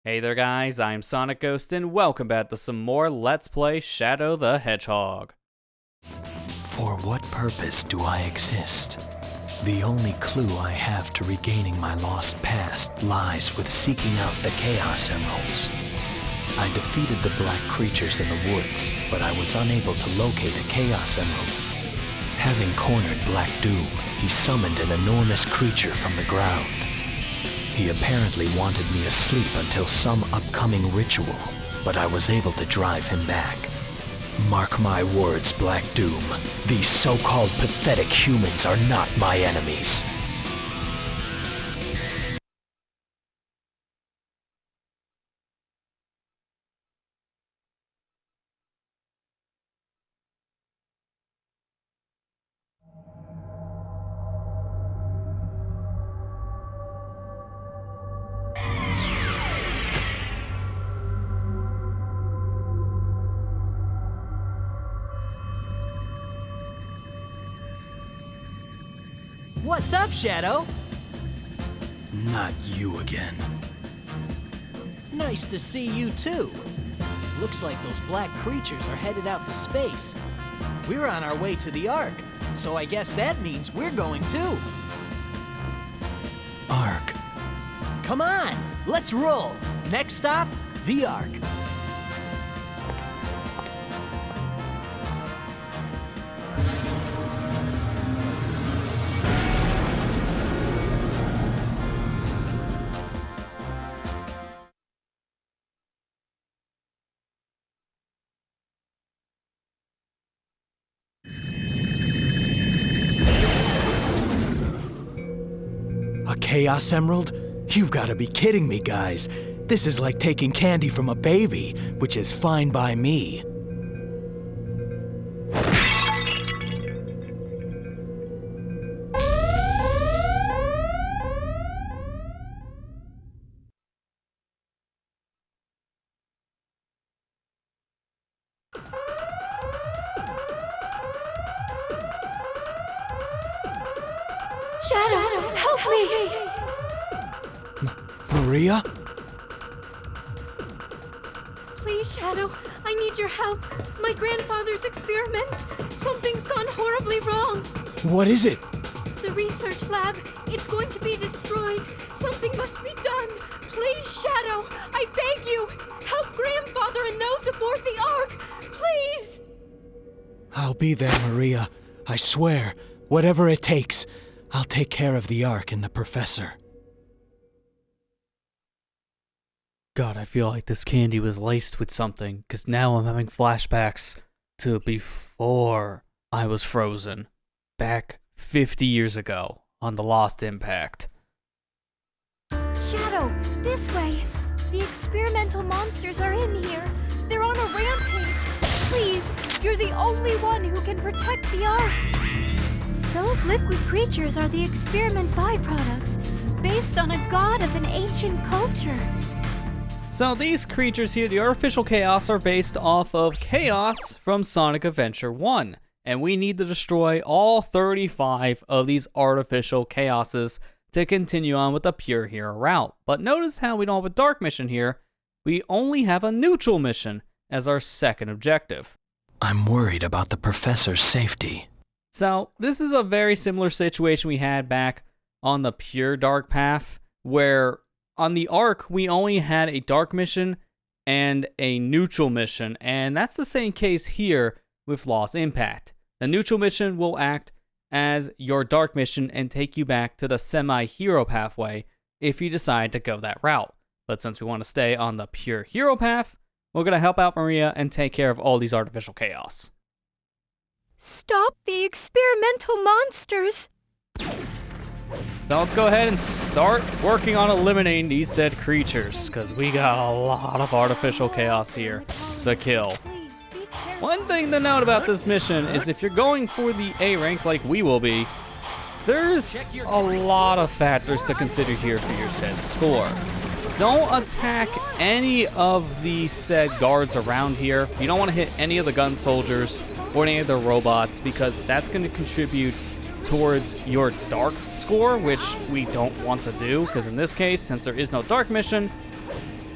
Hey there guys, I'm SonicGhost and welcome back to some more Let's Play Shadow the Hedgehog. For what purpose do I exist? The only clue I have to regaining my lost past lies with seeking out the Chaos Emeralds. I defeated the black creatures in the woods, but I was unable to locate a Chaos Emerald. Having cornered Black Doom, he summoned an enormous creature from the ground. He apparently wanted me asleep until some upcoming ritual, but I was able to drive him back. Mark my words, Black Doom. These so-called pathetic humans are not my enemies. What's up, Shadow? Not you again. Nice to see you too. Looks like those black creatures are headed out to space. We're on our way to the Ark, so I guess that means we're going too. Ark. Come on, let's roll. Next stop, the Ark. A Chaos Emerald? You've got to be kidding me, guys. This is like taking candy from a baby, which is fine by me. Shadow, help me! Maria? Please, Shadow, I need your help. My grandfather's experiments. Something's gone horribly wrong. What is it? The research lab, it's going to be destroyed. Something must be done. Please, Shadow, I beg you, help Grandfather and those aboard the Ark. Please! I'll be there, Maria. I swear, whatever it takes. I'll take care of the Ark and the Professor. God, I feel like this candy was laced with something, because now I'm having flashbacks to before I was frozen, back 50 years ago on the Lost Impact. Shadow, this way. The experimental monsters are in here. They're on a rampage. Please, you're the only one who can protect the Ark. Those liquid creatures are the experiment byproducts, based on a god of an ancient culture. So these creatures here, the artificial chaos, are based off of chaos from Sonic Adventure 1. And we need to destroy all 35 of these artificial chaoses to continue on with the pure hero route. But notice how we don't have a dark mission here. We only have a neutral mission as our second objective. I'm worried about the Professor's safety. So this is a very similar situation we had back on the pure dark path, where on the Ark we only had a dark mission and a neutral mission, and that's the same case here with Lost Impact. The neutral mission will act as your dark mission and take you back to the semi-hero pathway if you decide to go that route. But since we want to stay on the pure hero path, we're going to help out Maria and take care of all these artificial chaos. Stop the experimental monsters! So let's go ahead and start working on eliminating these said creatures, because we got a lot of artificial chaos here to kill. One thing to note about this mission is if you're going for the A rank like we will be, there's a lot of factors to consider here for your said score. Don't attack any of the said guards around here. You don't want to hit any of the gun soldiers or any of the robots, because that's going to contribute towards your dark score, which we don't want to do, because in this case, since there is no dark mission,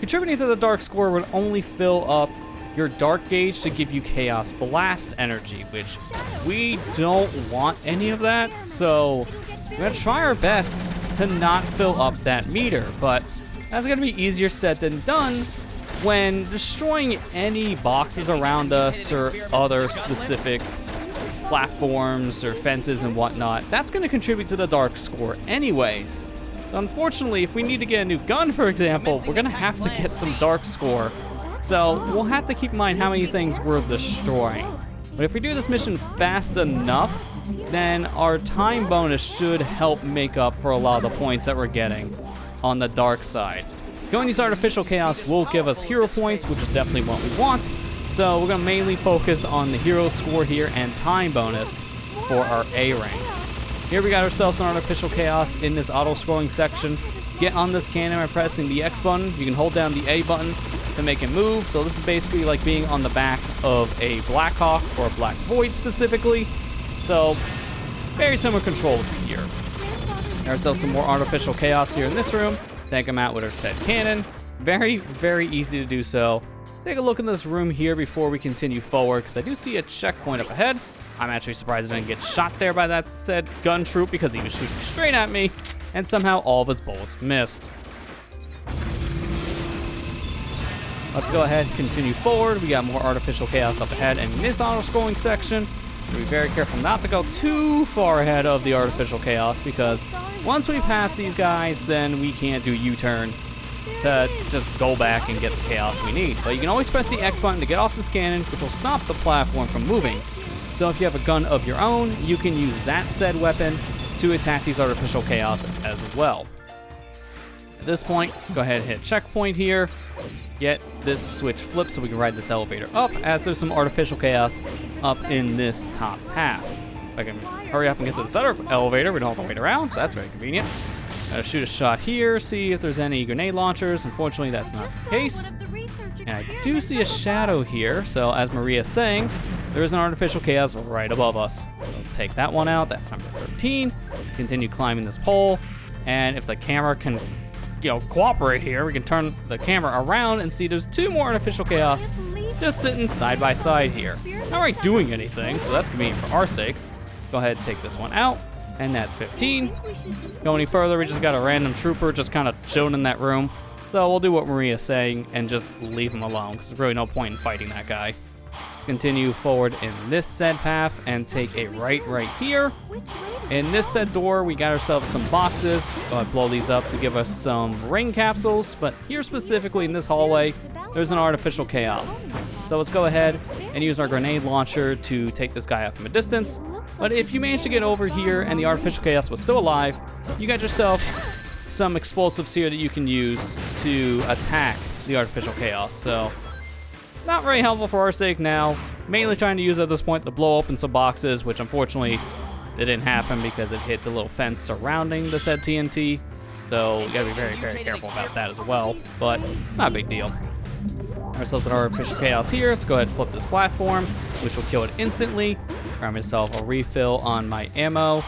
Contributing to the dark score would only fill up your dark gauge to give you chaos blast energy, which we don't want any of that, so we're gonna try our best to not fill up that meter, but that's gonna be easier said than done when destroying any boxes around us or other specific platforms or fences and whatnot. That's gonna contribute to the dark score anyways. Unfortunately, if we need to get a new gun, for example, we're gonna have to get some dark score. So we'll have to keep in mind how many things we're destroying. But if we do this mission fast enough, then our time bonus should help make up for a lot of the points that we're getting on the dark side. Going these artificial chaos will give us hero points, which is definitely what we want. So we're gonna mainly focus on the hero score here and time bonus for our A rank. Here we got ourselves an artificial chaos in this auto-scrolling section. Get on this cannon by pressing the X button. You can hold down the A button to make it move. So this is basically like being on the back of a Blackhawk or a Black Void specifically. So very similar controls here. Got ourselves some more artificial chaos here in this room. Take them out with our said cannon. Very, very easy to do so. Take a look in this room here before we continue forward, because I do see a checkpoint up ahead. I'm actually surprised I didn't get shot there by that said gun troop because he was shooting straight at me, and somehow all of his bullets missed. Let's go ahead and continue forward. We got more artificial chaos up ahead in this auto-scrolling section. Be very careful not to go too far ahead of the artificial chaos, because once we pass these guys, then we can't do U-turn to just go back and get the chaos we need. But you can always press the X button to get off this cannon, which will stop the platform from moving. So if you have a gun of your own, you can use that said weapon to attack these artificial chaos as well. At this point, go ahead and hit checkpoint here. Get this switch flipped so we can ride this elevator up, as there's some artificial chaos up in this top half. If I can hurry up and get to this other elevator, we don't have to wait around, so that's very convenient. Gotta shoot a shot here, see if there's any grenade launchers. Unfortunately, that's not the case. And I do see a shadow here, so as Maria's saying, there is an artificial chaos right above us. So take that one out, that's number 13. Continue climbing this pole, and if the camera can cooperate here, we can turn the camera around and see there's two more artificial chaos just sitting side by side here. Not really doing anything, so that's convenient for our sake. Go ahead and take this one out, and that's 15. Go any further, we just got a random trooper just kind of chilling in that room. So we'll do what Maria's saying and just leave him alone, because there's really no point in fighting that guy. Continue forward in this said path and take a right here. In this said door, we got ourselves some boxes. Go ahead, blow these up to give us some ring capsules, but here specifically in this hallway, there's an artificial chaos. So let's go ahead and use our grenade launcher to take this guy out from a distance. But if you manage to get over here and the artificial chaos was still alive, you got yourself some explosives here that you can use to attack the artificial chaos. So not very helpful for our sake now. Mainly trying to use at this point to blow open some boxes, which unfortunately it didn't happen because it hit the little fence surrounding the said TNT. So we gotta be very, very careful about that as well, but not a big deal. Ourselves an artificial chaos here. Let's go ahead and flip this platform, which will kill it instantly. Grab myself a refill on my ammo,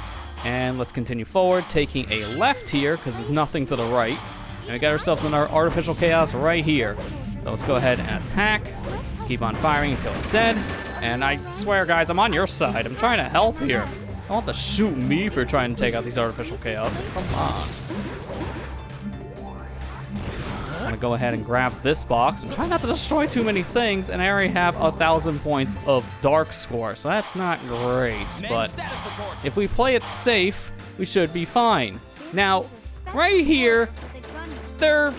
and let's continue forward, taking a left here because there's nothing to the right. And we got ourselves another artificial chaos right here. So let's go ahead and attack. Let's keep on firing until it's dead. And I swear, guys, I'm on your side. I'm trying to help here. I want to shoot me for trying to take out these artificial chaos. Come on. I'm gonna go ahead and grab this box. I'm trying not to destroy too many things, and I already have 1,000 points of dark score, so that's not great. But if we play it safe, we should be fine. Now, right here, there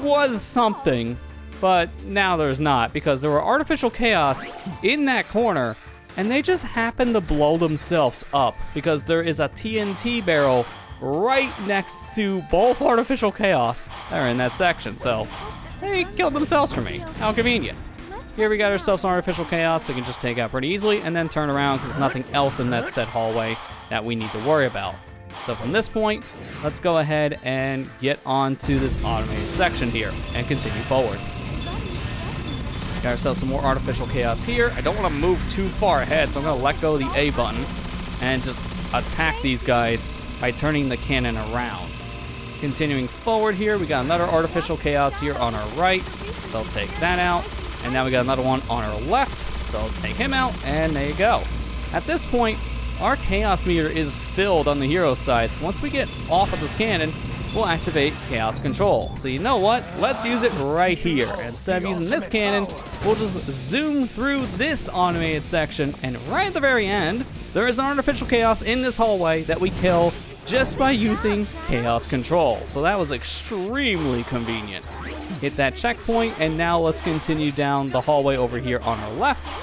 was something, but now there's not, because there were artificial chaos in that corner, and they just happened to blow themselves up because there is a TNT barrel right next to both artificial chaos that are in that section. So they killed themselves for me. How convenient. Here we got ourselves some artificial chaos we can just take out pretty easily and then turn around because there's nothing else in that said hallway that we need to worry about. So from this point, let's go ahead and get onto this automated section here and continue forward. Got ourselves some more artificial chaos here. I don't want to move too far ahead, so I'm going to let go of the A button and just attack these guys by turning the cannon around. Continuing forward here, we got another artificial chaos here on our right. So I'll take that out. And now we got another one on our left. So I'll take him out, and there you go. At this point, our chaos meter is filled on the hero side. So once we get off of this cannon, we'll activate chaos control. So you know what? Let's use it right here. Instead of using this cannon, we'll just zoom through this automated section, and right at the very end, there is an artificial chaos in this hallway that we kill just by using chaos control. So that was extremely convenient. Hit that checkpoint, and now let's continue down the hallway over here on our left.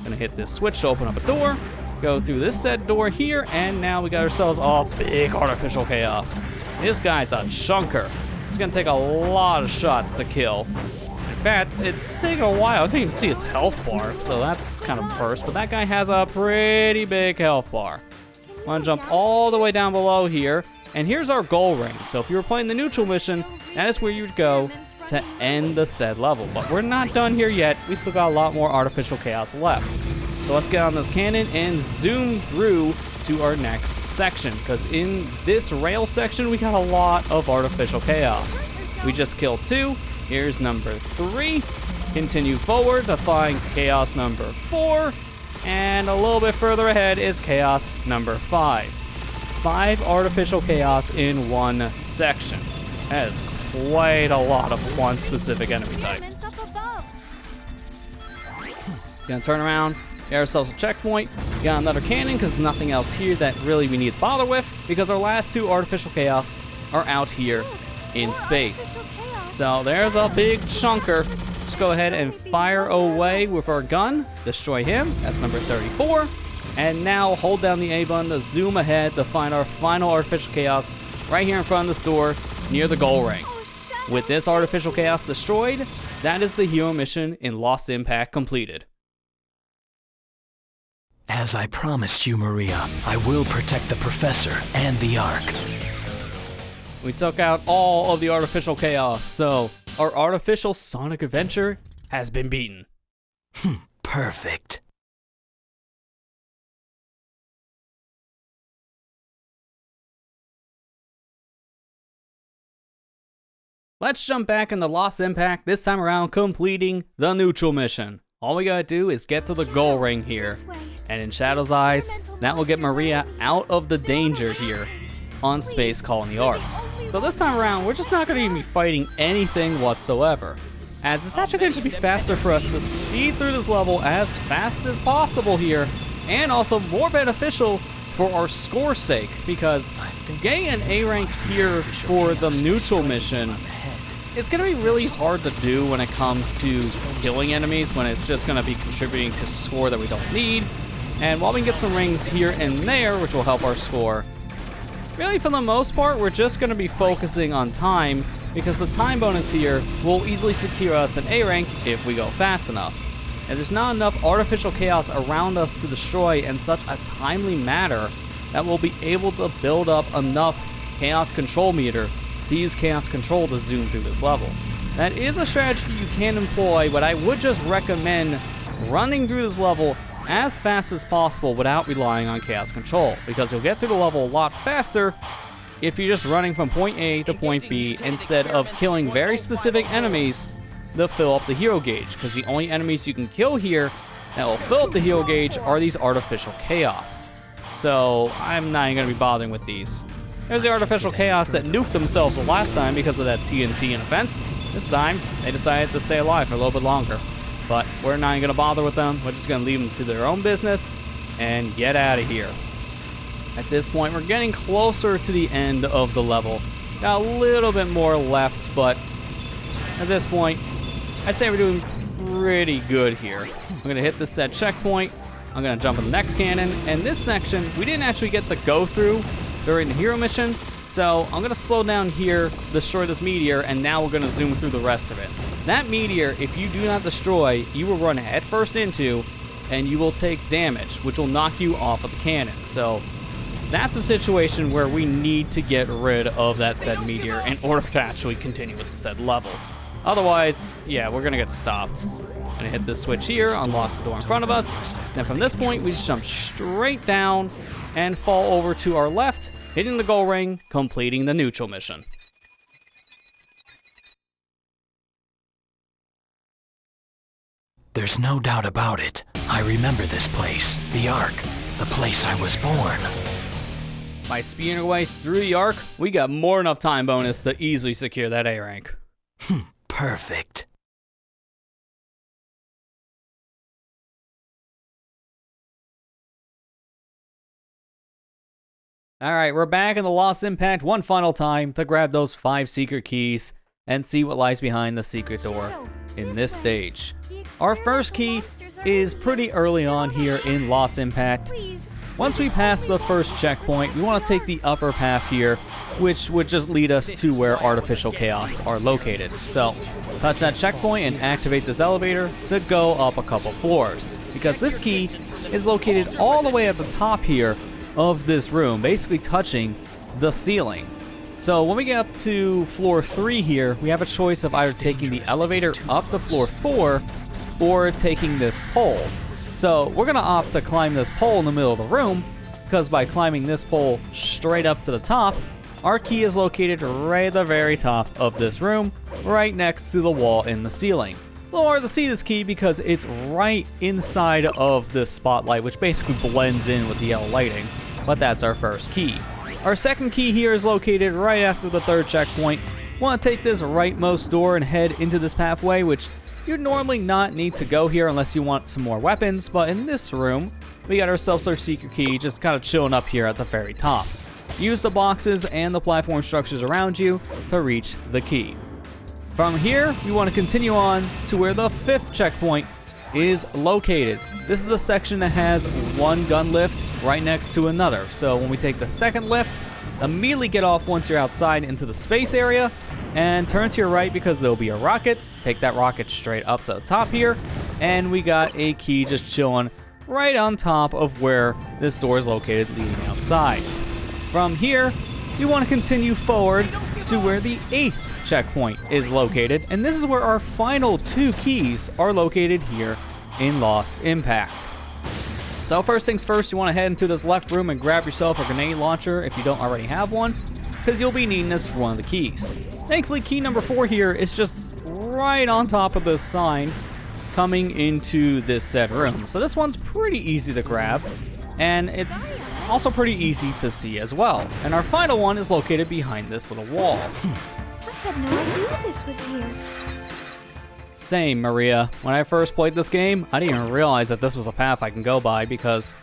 Gonna hit this switch to open up a door, go through this said door here, and now we got ourselves a big artificial chaos. This guy's a chunker. It's gonna take a lot of shots to kill. In fact, it's taking a while. I can't even see its health bar, so that's kind of first, but that guy has a pretty big health bar. I'm gonna jump all the way down below here, and here's our goal ring. So if you were playing the neutral mission, that is where you'd go to end the said level. But we're not done here yet. We still got a lot more artificial chaos left. So let's get on this cannon and zoom through to our next section, because in this rail section, we got a lot of artificial chaos. We just killed 2. Here's number 3. Continue forward to find chaos number 4. And a little bit further ahead is chaos number 5. 5 artificial chaos in one section. That is quite a lot of one specific enemy type. Gonna turn around, get ourselves a checkpoint. Got another cannon because there's nothing else here that really we need to bother with, because our last 2 artificial chaos are out here in space. So there's a big chunker. Just go ahead and fire away with our gun. Destroy him. That's number 34. And now hold down the A button to zoom ahead to find our final artificial chaos right here in front of this door near the goal ring. With this artificial chaos destroyed, that is the hero mission in Lost Impact completed. As I promised you, Maria, I will protect the professor and the Ark. We took out all of the artificial chaos, so our artificial Sonic adventure has been beaten. Perfect. Let's jump back into Lost Impact, this time around completing the neutral mission. All we gotta do is get to the goal ring here, and in Shadow's eyes, that will get Maria out of the danger here on Space Colony Ark. So this time around, we're just not gonna even be fighting anything whatsoever, as it's actually going to be faster for us to speed through this level as fast as possible here, and also more beneficial for our score's sake, because getting an A rank here for the neutral mission, it's going to be really hard to do when it comes to killing enemies, when it's just going to be contributing to score that we don't need. And while we can get some rings here and there, which will help our score, really for the most part, we're just going to be focusing on time, because the time bonus here will easily secure us an A rank if we go fast enough. And there's not enough artificial chaos around us to destroy in such a timely manner that we'll be able to build up enough chaos control meter to use chaos control to zoom through this level. That is a strategy you can employ, but I would just recommend running through this level as fast as possible without relying on chaos control, because you'll get through the level a lot faster if you're just running from point A to point B instead of killing very specific enemies to fill up the hero gauge, because the only enemies you can kill here that will fill up the hero gauge are these artificial chaos. So I'm not even going to be bothering with these. There's the artificial chaos that nuked themselves the last time because of that TNT in offense. This time, they decided to stay alive for a little bit longer. But we're not even going to bother with them. We're just going to leave them to their own business and get out of here. At this point, we're getting closer to the end of the level. Got a little bit more left, but at this point, I say we're doing pretty good here. I'm going to hit this set checkpoint. I'm going to jump in the next cannon. And this section, we didn't actually get to go through during the hero mission. So I'm going to slow down here, destroy this meteor, and now we're going to zoom through the rest of it. That meteor, if you do not destroy, you will run headfirst into, and you will take damage, which will knock you off of the cannon. So that's a situation where we need to get rid of that said meteor in order to actually continue with the said level. Otherwise, yeah, we're going to get stopped. I'm going to hit this switch here, unlocks the door in front of us. Then from this point, we just jump straight down and fall over to our left, hitting the goal ring, completing the neutral mission. There's no doubt about it. I remember this place, the Ark, the place I was born. By speeding our way through the Ark, we got more than enough time bonus to easily secure that A rank. Perfect. Alright, we're back in the Lost Impact one final time to grab those 5 secret keys and see what lies behind the secret door in this stage. Our first key is pretty early on here in Lost Impact. Once we pass the first checkpoint, we want to take the upper path here, which would just lead us to where artificial chaos are located. So, touch that checkpoint and activate this elevator to go up a couple floors, because this key is located all the way at the top here of this room, basically touching the ceiling. So when we get up to floor 3 here, we have a choice of either taking the elevator up to floor 4 or taking this pole. So we're gonna opt to climb this pole in the middle of the room, because by climbing this pole straight up to the top, our key is located right at the very top of this room, right next to the wall in the ceiling. A little hard to see this key because it's right inside of this spotlight, which basically blends in with the yellow lighting, but that's our first key. Our second key here is located right after the third checkpoint. Want to take this rightmost door and head into this pathway, which you'd normally not need to go here unless you want some more weapons, but in this room, we got ourselves our secret key just kind of chilling up here at the very top. Use the boxes and the platform structures around you to reach the key. From here, we want to continue on to where the 5th checkpoint is located. This is a section that has one gun lift right next to another. So when we take the second lift, immediately get off once you're outside into the space area and turn to your right because there'll be a rocket. Take that rocket straight up to the top here, and we got a key just chilling right on top of where this door is located leading outside. From here, we want to continue forward to where the 8th checkpoint is located, and this is where our final 2 keys are located here in Lost Impact. So first things first, you want to head into this left room and grab yourself a grenade launcher if you don't already have one, because you'll be needing this for one of the keys. Thankfully, key number 4 here is just right on top of this sign coming into this said room. So this one's pretty easy to grab, and it's also pretty easy to see as well. And our final one is located behind this little wall. I had no idea this was here. Same, Maria. When I first played this game, I didn't even realize that this was a path I can go by, because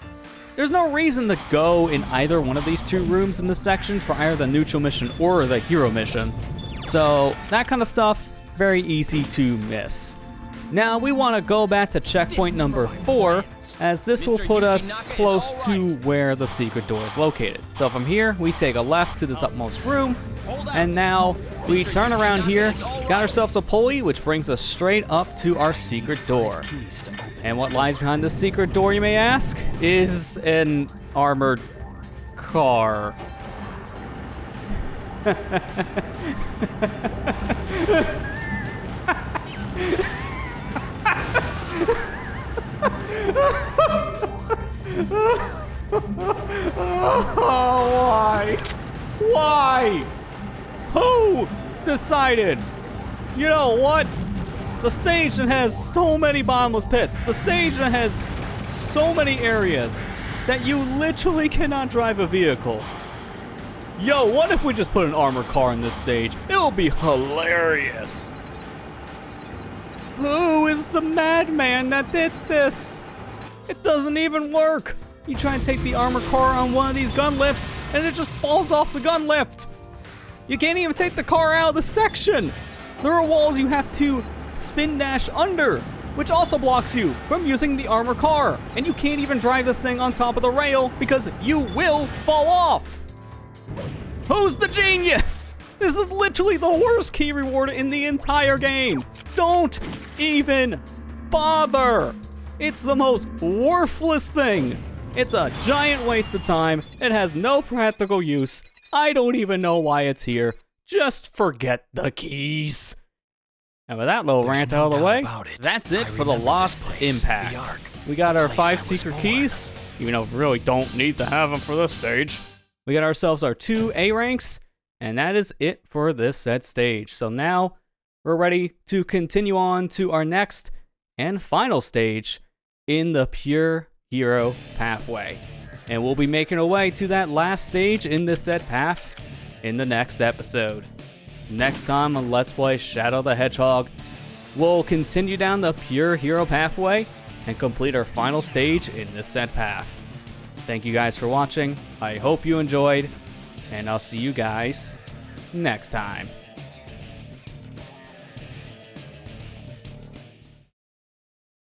there's no reason to go in either one of these 2 rooms in this section for either the neutral mission or the hero mission. So that kind of stuff, very easy to miss. Now we want to go back to checkpoint number 4, as this will put us close to where the secret door is located. So from here, we take a left to this upmost room, and now we turn around here, got ourselves a pulley, which brings us straight up to our secret door. And what lies behind this secret door, you may ask, is an armored car. Oh, why? Why? Who decided? You know what? The stage that has so many bottomless pits, the stage that has so many areas that you literally cannot drive a vehicle. Yo, what if we just put an armored car in this stage? It'll be hilarious. Who is the madman that did this? It doesn't even work. You try and take the armored car on one of these gun lifts, and it just falls off the gun lift. You can't even take the car out of the section. There are walls you have to spin dash under, which also blocks you from using the armored car. And you can't even drive this thing on top of the rail because you will fall off. Who's the genius? This is literally the worst key reward in the entire game. Don't even bother. It's the most worthless thing. It's a giant waste of time. It has no practical use. I don't even know why it's here. Just forget the keys. And with that little rant out of the way, that's it for the Lost Impact. We got our 5 secret keys, even though we really don't need to have them for this stage. We got ourselves our 2 A ranks, and that is it for this said stage. So now we're ready to continue on to our next and final stage in the Pure Hero Pathway. And we'll be making our way to that last stage in this said path in the next episode. Next time on Let's Play Shadow the Hedgehog, we'll continue down the Pure Hero Pathway and complete our final stage in this said path. Thank you guys for watching. I hope you enjoyed, and I'll see you guys next time.